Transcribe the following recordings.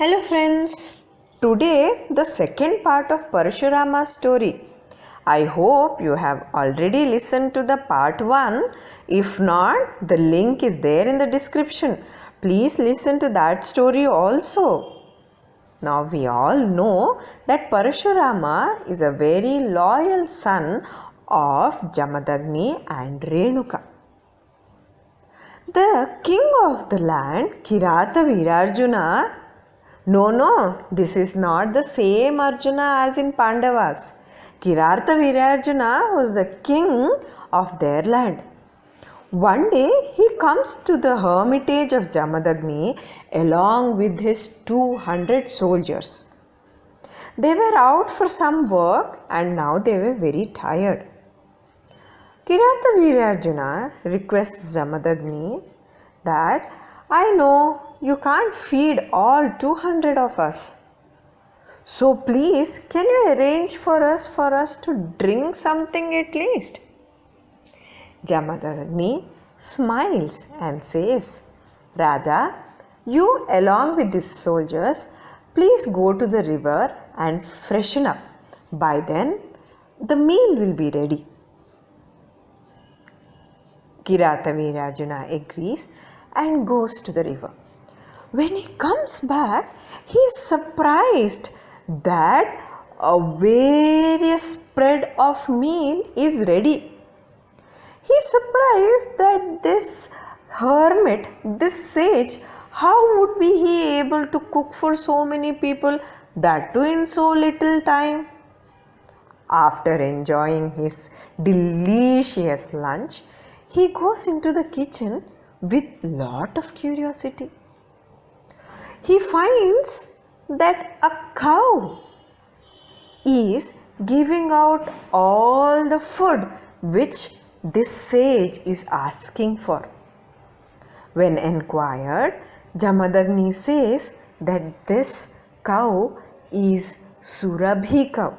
Hello friends, today the second part of Parashurama's story. I hope you have already listened to the part 1. If not, the link is there in the description. Please listen to that story also. Now we all know that Parashurama is a very loyal son of Jamadagni and Renuka. The king of the land, Kirata Virarjuna. No, this is not the same Arjuna as in Pandavas. Kirata Virarjuna was the king of their land. One day he comes to the hermitage of Jamadagni along with his 200 soldiers. They were out for some work and now they were very tired. Kirata Virarjuna requests Jamadagni that I know you can't feed all 200 of us. So please, can you arrange for us to drink something at least? Jamadagni smiles and says, Raja, you along with these soldiers, please go to the river and freshen up. By then, the meal will be ready. Kirata Virarjuna agrees and goes to the river. When he comes back, he is surprised that a various spread of meal is ready. He is surprised that this hermit, this sage, how would be he able to cook for so many people, that too in so little time? After enjoying his delicious lunch, he goes into the kitchen with lot of curiosity. He finds that a cow is giving out all the food which this sage is asking for. When inquired, Jamadagni says that this cow is Surabhi cow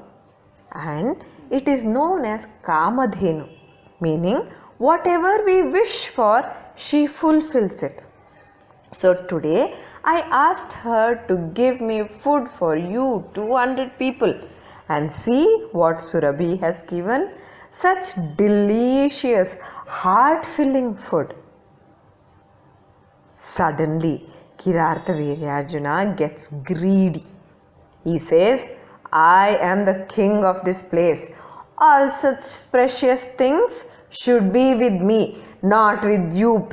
and it is known as Kamadhenu, meaning whatever we wish for, she fulfills it. So today I asked her to give me food for you 200 people, and see what Surabhi has given. Such delicious, heart-filling food. Suddenly, Kirata Virarjuna gets greedy. He says, I am the king of this place. All such precious things should be with me, not with you,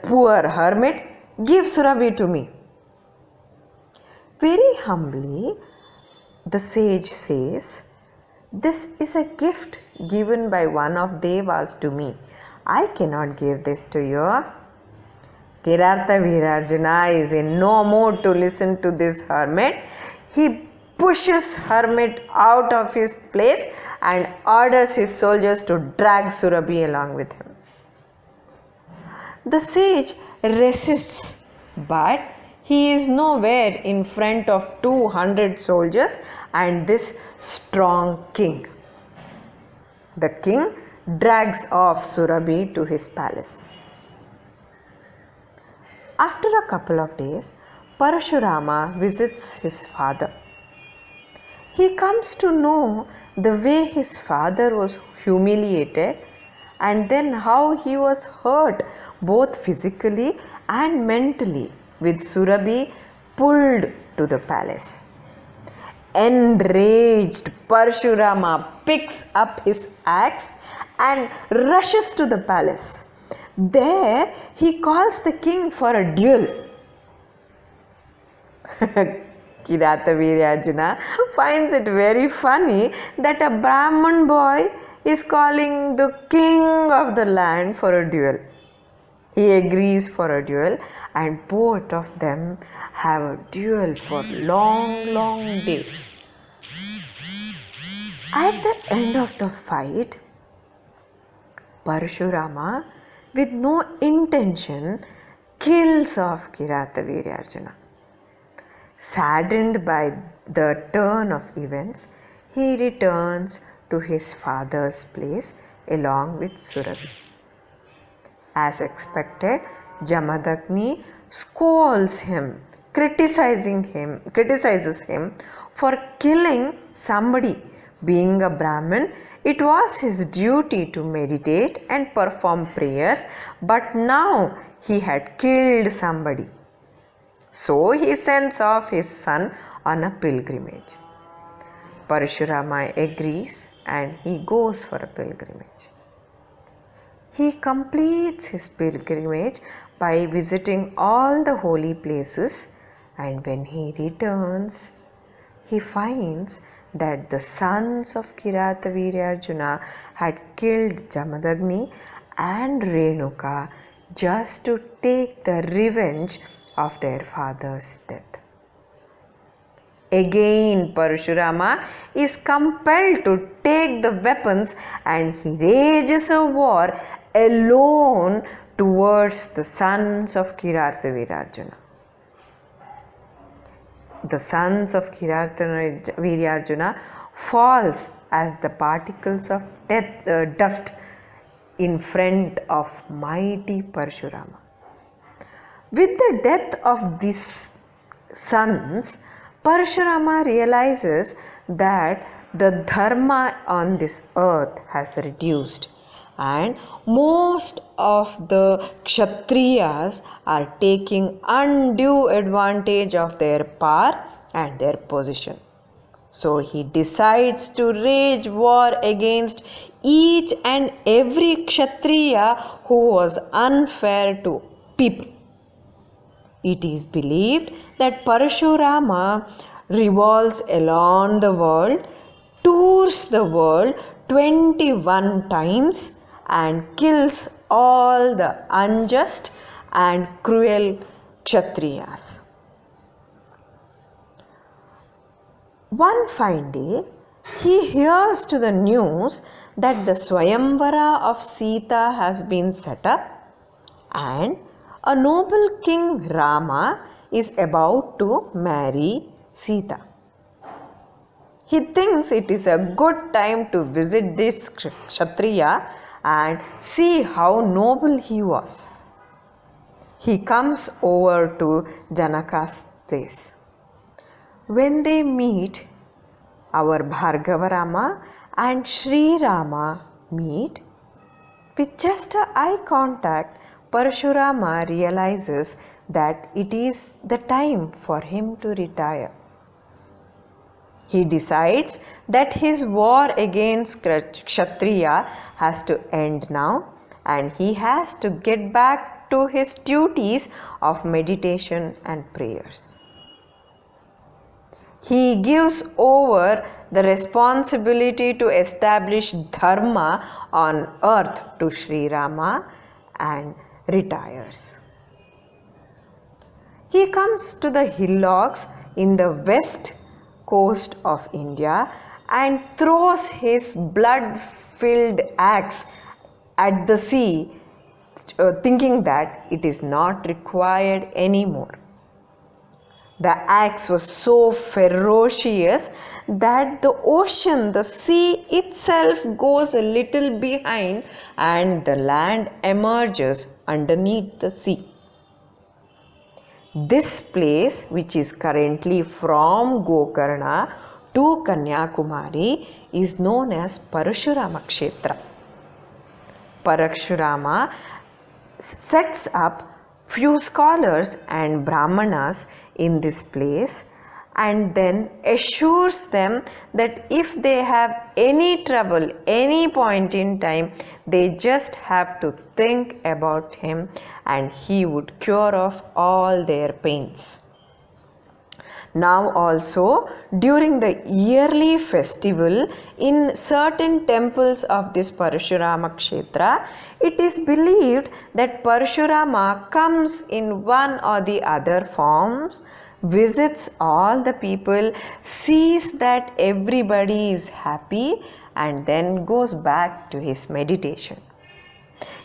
poor hermit. Give Surabhi to me. Very humbly, the sage says, this is a gift given by one of Devas to me. I cannot give this to you. Kirata Virarjuna is in no mood to listen to this hermit. He pushes hermit out of his place and orders his soldiers to drag Surabhi along with him. The sage resists, but he is nowhere in front of 200 soldiers and this strong king. The king drags off Surabhi to his palace. After a couple of days, Parashurama visits his father. He comes to know the way his father was humiliated and then how he was hurt both physically and mentally with Surabhi pulled to the palace. Enraged, Parashurama picks up his axe and rushes to the palace. There he calls the king for a duel. Kirata Virarjuna finds it very funny that a brahmin boy is calling the king of the land for a duel. He agrees for a duel and both of them have a duel for long days. At the end of the fight, Parashurama, with no intention, kills off Kirata Virarjuna. Saddened by the turn of events, he returns to his father's place along with Surabhi. As expected, Jamadagni scolds him, criticizes him for killing somebody. Being a Brahmin, it was his duty to meditate and perform prayers, but now he had killed somebody. So he sends off his son on a pilgrimage. Parashurama agrees and he goes for a pilgrimage. He completes his pilgrimage by visiting all the holy places, and when he returns, he finds that the sons of Kirathavirya had killed Jamadagni and Renuka just to take the revenge of their father's death. Again, Parashurama is compelled to take the weapons and he wages a war alone towards the sons of Kirathavirya. The sons of Kirathavirya falls as the particles of dust in front of mighty Parashurama. With the death of these sons, Parashurama realizes that the Dharma on this earth has reduced and most of the Kshthreeyas are taking undue advantage of their power and their position. So he decides to wage war against each and every Kshatriya who was unfair to people. It is believed that Parashurama revolves along the world, tours the world 21 times and kills all the unjust and cruel Kshatriyas. One fine day, he hears to the news that the Swayamvara of Sita has been set up and a noble king Rama is about to marry Sita. He thinks it is a good time to visit this Kshatriya and see how noble he was. He comes over to Janaka's place. When they meet, our Bhargava Rama and Sri Rama meet. With just an eye contact, Parashurama realizes that it is the time for him to retire. He decides that his war against Kshatriya has to end now and he has to get back to his duties of meditation and prayers. He gives over the responsibility to establish Dharma on earth to Sri Rama and retires. He comes to the hillocks in the west coast of India and throws his blood-filled axe at the sea, thinking that it is not required anymore. The axe was so ferocious that the ocean, the sea itself goes a little behind and the land emerges underneath the sea. This place, which is currently from Gokarna to Kanyakumari, is known as Parashurama Kshetra. Parashurama sets up few scholars and brahmanas in this place and then assures them that if they have any trouble, any point in time, they just have to think about him and he would cure off all their pains. Now also during the yearly festival in certain temples of this Parashurama Kshetra, it is believed that Parashurama comes in one or the other forms, visits all the people, sees that everybody is happy and then goes back to his meditation.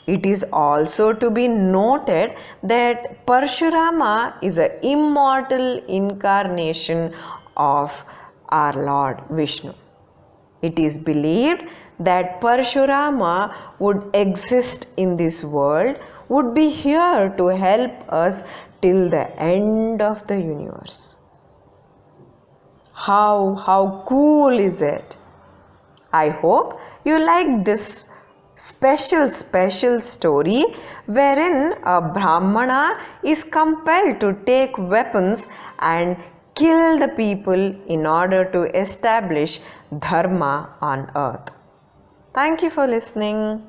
It is also to be noted that Parashurama is an immortal incarnation of our Lord Vishnu. It is believed that Parashurama would exist in this world, would be here to help us till the end of the universe. How cool is it? I hope you like this special story wherein a brahmana is compelled to take weapons and kill the people in order to establish dharma on earth. Thank you for listening.